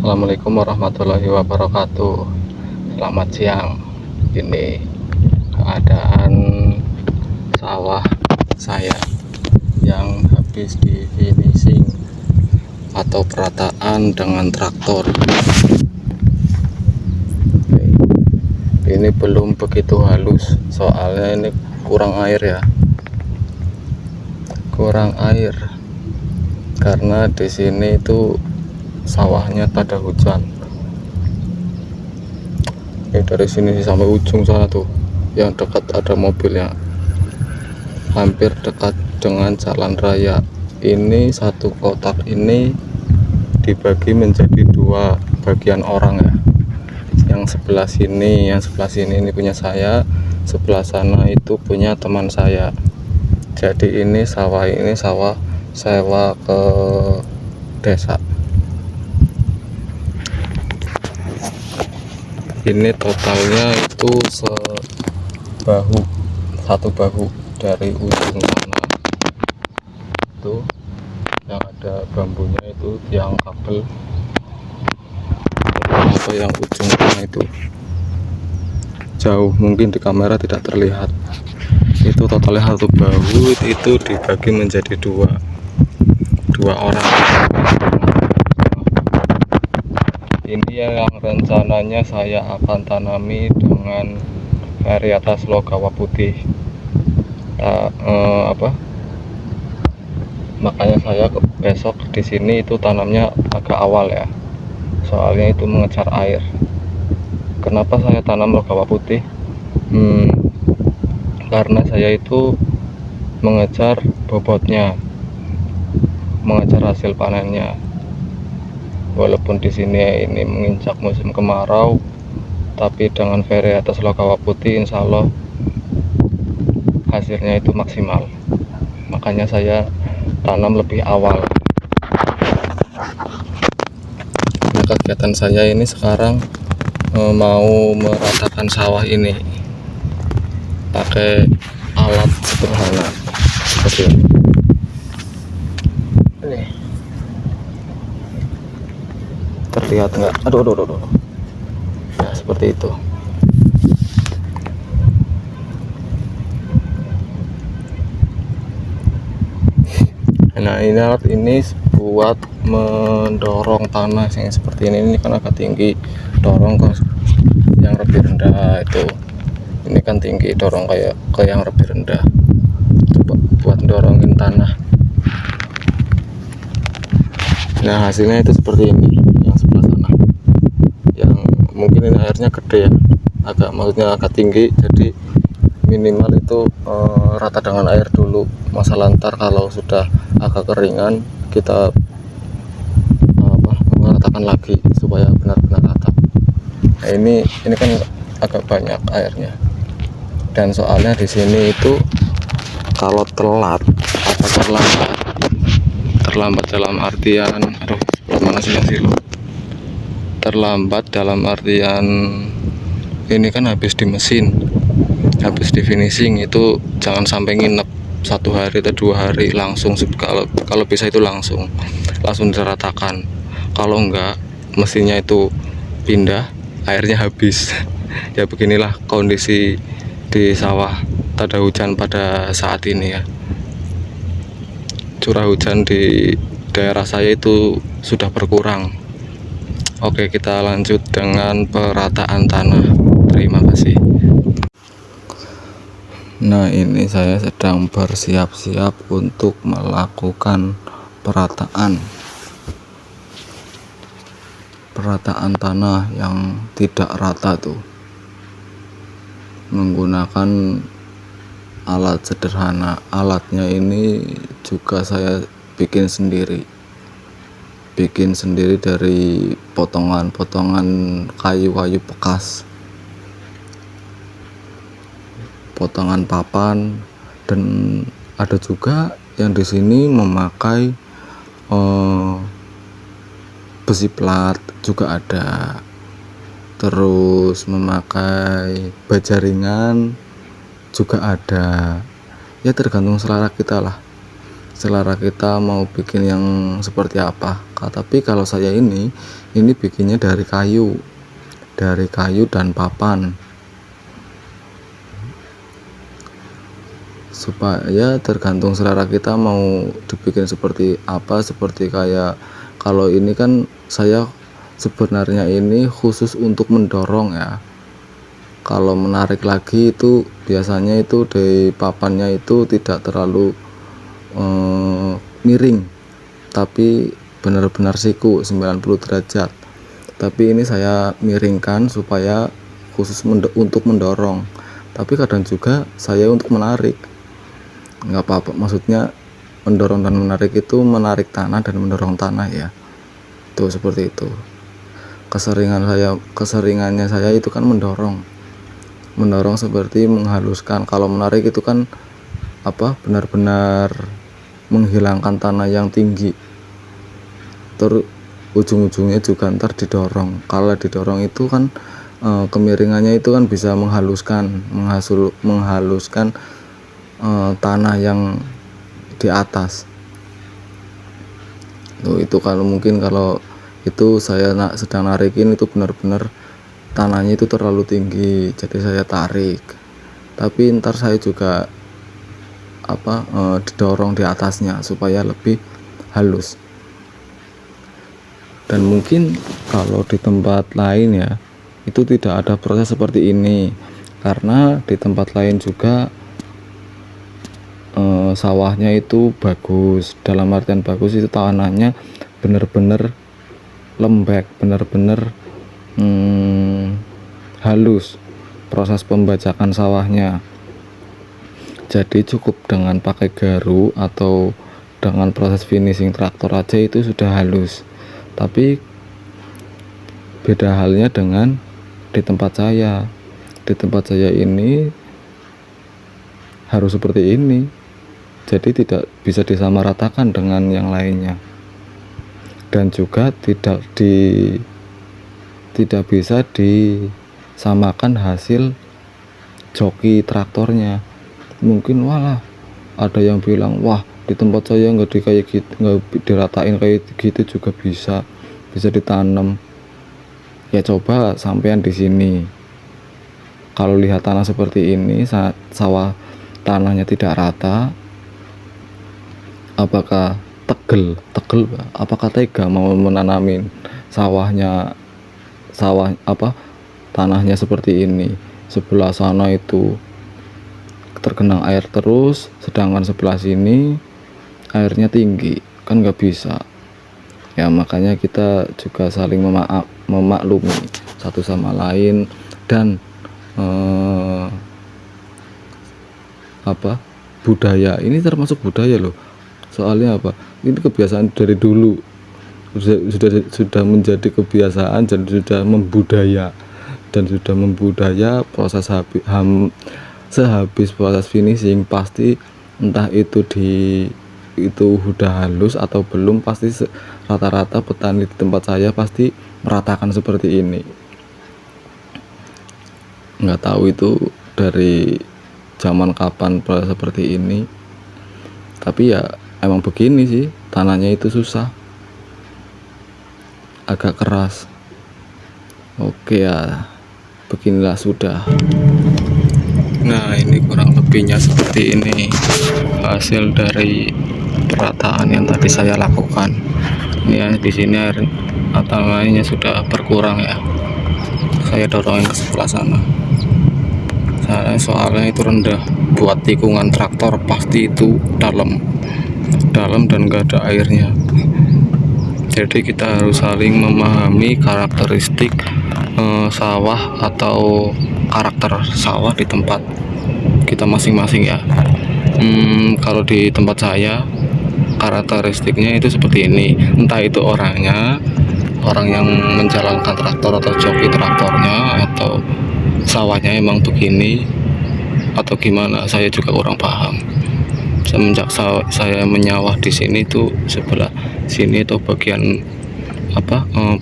Assalamualaikum warahmatullahi wabarakatuh. Selamat siang. Ini keadaan sawah saya yang habis di finishing atau perataan dengan traktor. Ini belum begitu halus, soalnya ini kurang air ya. Kurang air karena di sini itu sawahnya tak ada hujan. Dari sini sampai ujung sana tuh, yang dekat ada mobilnya, hampir dekat dengan jalan raya. Ini satu kotak ini dibagi menjadi dua bagian orang ya. Yang sebelah sini ini punya saya, sebelah sana itu punya teman saya. Jadi ini sawah sewa ke desa. Ini totalnya itu satu bahu dari ujung sana itu yang ada bambunya, itu tiang kabel apa yang ujung sana itu jauh, mungkin di kamera tidak terlihat. Itu totalnya satu bahu, itu dibagi menjadi dua orang. Ini yang rencananya saya akan tanami dengan varietas logawa putih. Makanya saya besok di sini itu tanamnya agak awal ya, soalnya itu mengejar air. Kenapa saya tanam logawa putih? Karena saya itu mengejar bobotnya, mengejar hasil panennya. Walaupun di sini ini menginjak musim kemarau, tapi dengan varietas logawa putih insya Allah hasilnya itu maksimal. Makanya saya tanam lebih awal. Nah, kegiatan saya ini sekarang mau meratakan sawah ini pakai alat sederhana seperti ini. Terlihat nggak? Aduh. Nah, seperti itu. Nah, ini alat ini buat mendorong tanah yang seperti ini kan agak tinggi, dorong ke yang lebih rendah. Itu ini kan tinggi, dorong kayak ke yang lebih rendah. Coba buat dorongin tanah. Nah, hasilnya itu seperti ini. Yang sebelah sana, yang mungkin ini airnya gede ya, maksudnya agak tinggi, jadi minimal itu rata dengan air dulu. Masalah ntar kalau sudah agak keringan, kita meratakan lagi supaya benar-benar rata. Nah, ini kan agak banyak airnya, dan soalnya di sini itu kalau telat atau terlambat dalam artian terlambat dalam artian ini kan habis di mesin, habis di finishing, itu jangan sampai nginep 1 hari atau 2 hari, langsung kalau bisa itu langsung diratakan. Kalau enggak, mesinnya itu pindah, airnya habis. Ya beginilah kondisi di sawah tak ada hujan pada saat ini ya. Curah hujan di daerah saya itu sudah berkurang. Oke, kita lanjut dengan perataan tanah. Terima kasih. Nah, ini saya sedang bersiap-siap untuk melakukan perataan tanah yang tidak rata tuh, menggunakan alat sederhana. Alatnya ini juga saya bikin sendiri dari potongan kayu bekas, potongan papan, dan ada juga yang di sini memakai besi plat juga ada, terus memakai baja ringan juga ada. Ya tergantung selera kita lah. selera kita mau bikin yang seperti apa. Tapi kalau saya ini bikinnya dari kayu dan papan, supaya tergantung selera kita mau dibikin seperti apa. Seperti kayak kalau ini kan saya sebenarnya ini khusus untuk mendorong ya. Kalau menarik lagi itu biasanya itu di papannya itu tidak terlalu miring, tapi benar-benar siku 90 derajat. Tapi ini saya miringkan supaya khusus untuk mendorong, tapi kadang juga saya untuk menarik, nggak apa-apa. Maksudnya mendorong dan menarik itu menarik tanah dan mendorong tanah ya, tuh seperti itu. Keseringannya saya itu kan mendorong seperti menghaluskan. Kalau menarik itu kan benar-benar menghilangkan tanah yang tinggi, terus ujung-ujungnya juga ntar didorong. Kalau didorong itu kan kemiringannya itu kan bisa menghaluskan tanah yang di atas tuh. Itu kalau mungkin kalau itu saya sedang narikin itu benar-benar tanahnya itu terlalu tinggi, jadi saya tarik. Tapi ntar saya juga didorong di atasnya supaya lebih halus. Dan mungkin kalau di tempat lain ya itu tidak ada proses seperti ini, karena di tempat lain juga sawahnya itu bagus. Dalam artian bagus itu tanahnya benar-benar lembek, benar-benar halus proses pembajakan sawahnya. Jadi cukup dengan pakai garu atau dengan proses finishing traktor aja itu sudah halus. Tapi beda halnya dengan di tempat saya. Di tempat saya ini harus seperti ini, jadi tidak bisa disamaratakan dengan yang lainnya, dan juga tidak bisa disamakan hasil joki traktornya. Mungkin walah ada yang bilang, wah di tempat saya nggak diratain kayak gitu juga bisa ditanam. Ya coba sampean di sini, kalau lihat tanah seperti ini, sawah tanahnya tidak rata, apakah apakah tega mau menanamin tanahnya seperti ini? Sebelah sana itu tergenang air terus, sedangkan sebelah sini airnya tinggi, kan nggak bisa ya. Makanya kita juga saling memaklumi satu sama lain. Dan budaya ini termasuk budaya loh. Soalnya ini kebiasaan dari dulu, sudah menjadi kebiasaan dan sudah membudaya proses sehabis proses finishing pasti entah itu udah halus atau belum, pasti rata-rata petani di tempat saya pasti meratakan seperti ini. Nggak tahu itu dari zaman kapan proses seperti ini, tapi ya emang begini sih, tanahnya itu susah, agak keras. Oke ya, beginilah sudah. Nah ini kurang lebihnya seperti ini hasil dari perataan yang tadi saya lakukan. Ini ya, di sini air atau lainnya sudah berkurang ya, saya dorongin ke sebelah sana. Soalnya itu rendah, buat tikungan traktor pasti itu dalam dan gak ada airnya. Jadi kita harus saling memahami karakteristik sawah atau karakter sawah di tempat kita masing-masing ya. Kalau di tempat saya karakteristiknya itu seperti ini, entah itu orang yang menjalankan traktor atau joki traktornya, atau sawahnya emang begini atau gimana, saya juga kurang paham. Semenjak saya menyawah di sini tuh, sebelah sini tuh bagian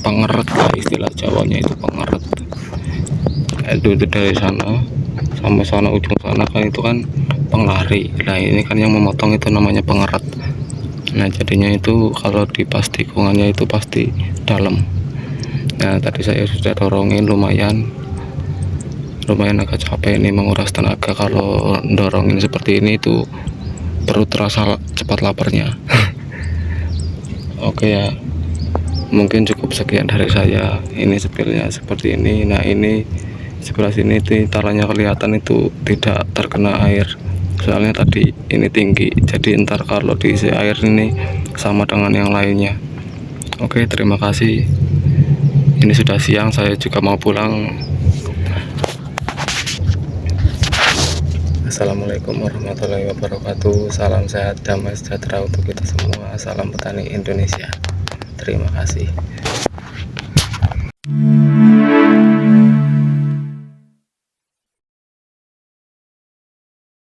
pengeret lah, istilah Jawanya itu pengeret. Itu dari sana sampai sana ujung sana kan itu kan penglari. Nah ini kan yang memotong itu namanya pengeret. Nah jadinya itu kalau dipas tikungannya itu pasti dalam. Nah tadi saya sudah dorongin lumayan agak capek ini, menguras tenaga. Kalau dorongin seperti ini itu perut terasa cepat laparnya. Oke ya, mungkin cukup sekian dari saya. Ini spillnya seperti ini. Nah ini sebelah sini talanya kelihatan itu tidak terkena air, soalnya tadi ini tinggi, jadi ntar kalau diisi air ini sama dengan yang lainnya. Oke, terima kasih. Ini sudah siang, saya juga mau pulang. Assalamualaikum warahmatullahi wabarakatuh. Salam sehat, damai sejahtera untuk kita semua. Salam petani Indonesia. Terima kasih.